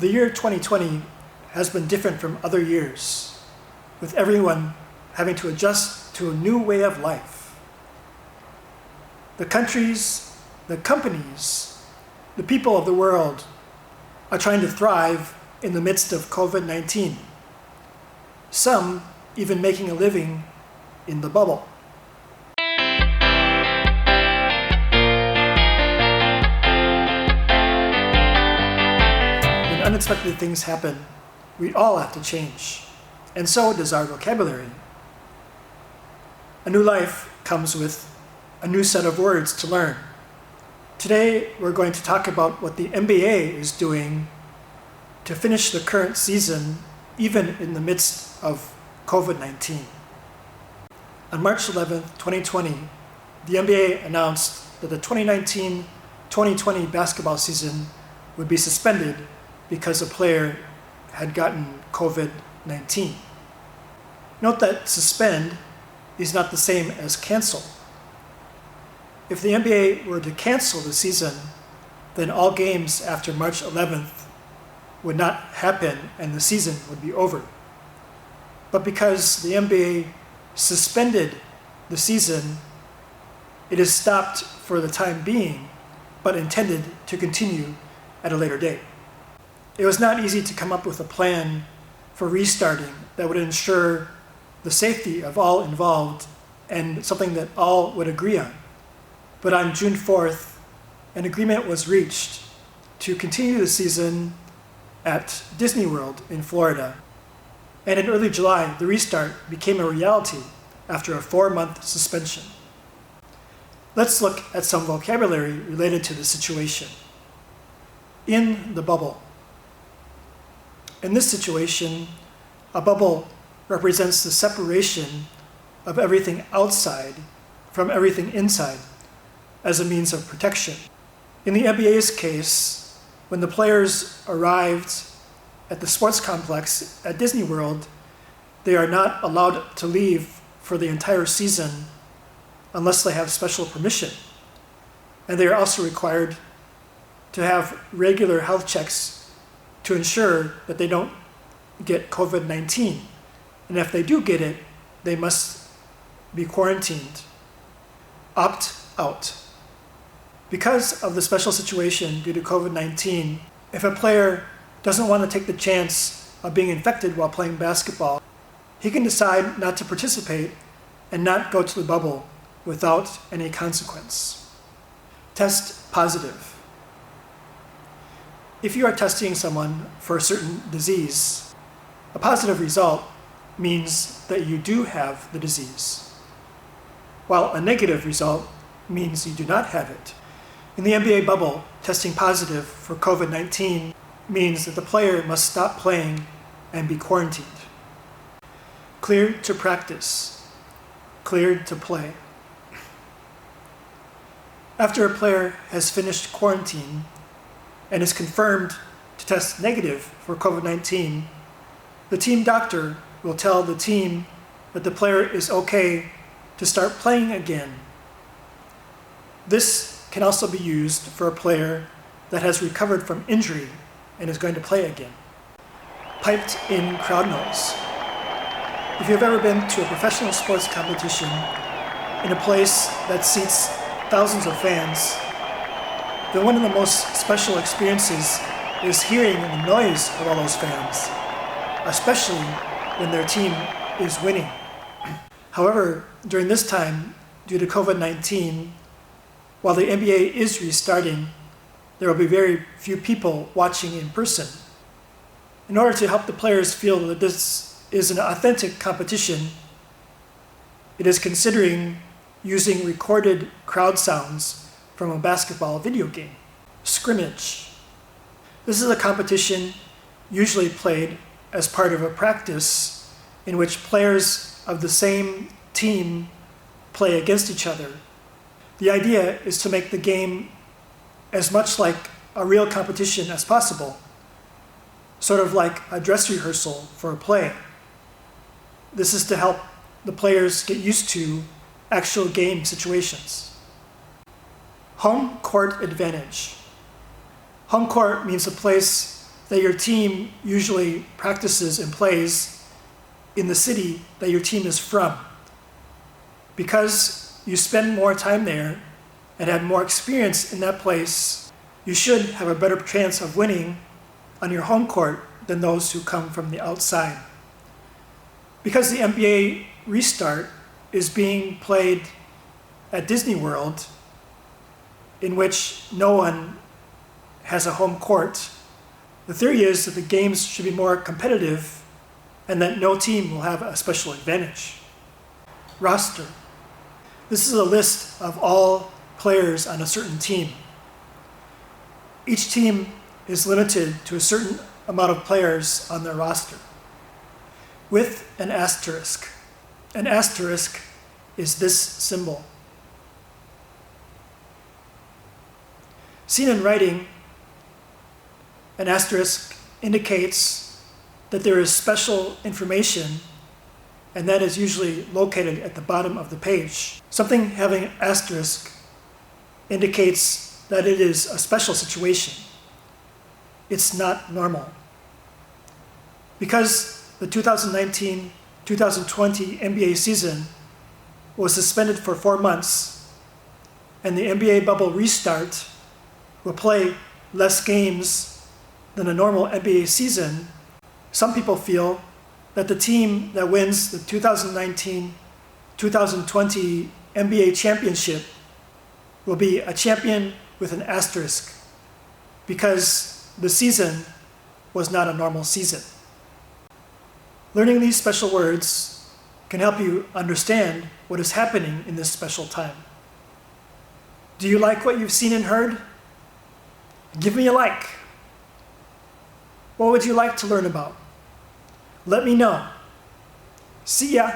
The year 2020 has been different from other years, with everyone having to adjust to a new way of life. The countries, the companies, the people of the world are trying to thrive in the midst of COVID-19. Some even making a living in the bubble. When unexpected things happen, we all have to change, and so does our vocabulary. A new life comes with a new set of words to learn. Today, we're going to talk about what the NBA is doing to finish the current season, even in the midst of COVID-19. On March 11, 2020, the NBA announced that the 2019-2020 basketball season would be suspended because a player had gotten COVID-19. Note that suspend is not the same as cancel. If the NBA were to cancel the season, then all games after March 11th would not happen and the season would be over. But because the NBA suspended the season, it is stopped for the time being, but intended to continue at a later date. It was not easy to come up with a plan for restarting that would ensure the safety of all involved and something that all would agree on. But on June 4th, an agreement was reached to continue the season at Disney World in Florida. And in early July, the restart became a reality after a 4-month suspension. Let's look at some vocabulary related to the situation. In the bubble. In this situation, a bubble represents the separation of everything outside from everything inside as a means of protection. In the NBA's case, when the players arrived at the sports complex at Disney World, they are not allowed to leave for the entire season unless they have special permission. And they are also required to have regular health checks to ensure that they don't get COVID-19. And if they do get it, they must be quarantined. Opt out. Because of the special situation due to COVID-19, if a player doesn't want to take the chance of being infected while playing basketball, he can decide not to participate and not go to the bubble without any consequence. Test positive. If you are testing someone for a certain disease, a positive result means that you do have the disease, while a negative result means you do not have it. In the NBA bubble, testing positive for COVID-19 means that the player must stop playing and be quarantined. Cleared to practice. Cleared to play. After a player has finished quarantine and is confirmed to test negative for COVID-19, the team doctor will tell the team that the player is okay to start playing again. This can also be used for a player that has recovered from injury and is going to play again. Piped in crowd noise. If you've ever been to a professional sports competition in a place that seats thousands of fans, then one of the most special experiences is hearing the noise of all those fans, especially when their team is winning. However, during this time, due to COVID-19, while the NBA is restarting, there will be very few people watching in person. In order to help the players feel that this is an authentic competition, it is considering using recorded crowd sounds from a basketball video game. Scrimmage. This is a competition usually played as part of a practice in which players of the same team play against each other. The idea is to make the game as much like a real competition as possible, sort of like a dress rehearsal for a play. This is to help the players get used to actual game situations. Home court advantage. Home court means a place that your team usually practices and plays in the city that your team is from. Because you spend more time there and have more experience in that place, you should have a better chance of winning on your home court than those who come from the outside. Because the NBA restart is being played at Disney World, in which no one has a home court, the theory is that the games should be more competitive and that no team will have a special advantage. Roster. This is a list of all players on a certain team. Each team is limited to a certain amount of players on their roster, with an asterisk. An asterisk is this symbol. Seen in writing, an asterisk indicates that there is special information, and that is usually located at the bottom of the page. Something having an asterisk indicates that it is a special situation. It's not normal. Because the 2019-2020 NBA season was suspended for 4 months, and the NBA bubble restart will play less games than a normal NBA season, some people feel that the team that wins the 2019-2020 NBA championship will be a champion with an asterisk because the season was not a normal season. Learning these special words can help you understand what is happening in this special time. Do you like what you've seen and heard? Give me a like. What would you like to learn about? Let me know. See ya.